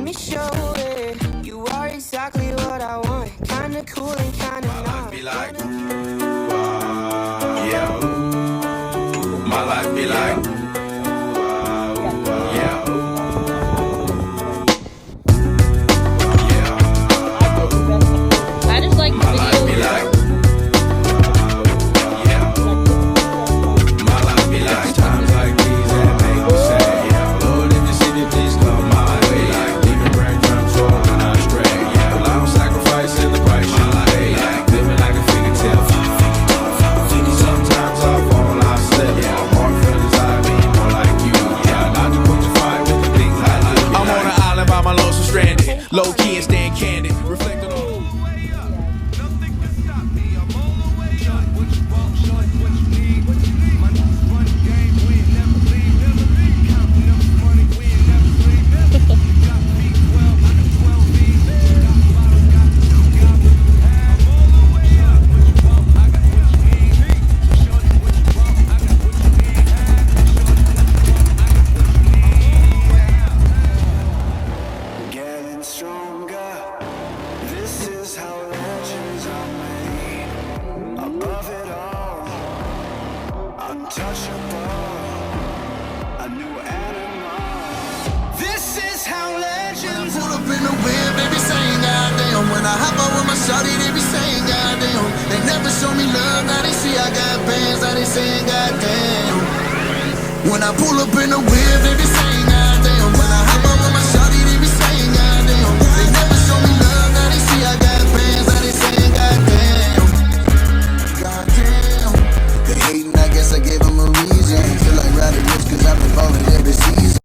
me show it. You are exactly what I want. Kinda cool and kinda not. My life be like, yeah. My life be like, yeah. I just like the My life be video. like, yeah. My life be like times like these that make me say, yeah. Lord, if you see me, please come my way. Like leaving breadcrumbs for when I stray. Yeah, well, I'm sacrificing the price you pay. Like living like a fingertip. Sometimes I fall, I slip. Yeah, more feelings I be more like you. Yeah, not to put your fire with the things I do. I'm on an island by my lonesome stranded, low key and staying candid, reflecting on. Getting stronger. This is how legends are made. Above it all, untouchable. A new animal. This is how legends Pull up in the whip, they be saying goddamn. When I hop out with my shawty, they be saying goddamn. They never show me love, now they see I got bands, now they saying goddamn. When I pull up in the whip, they be saying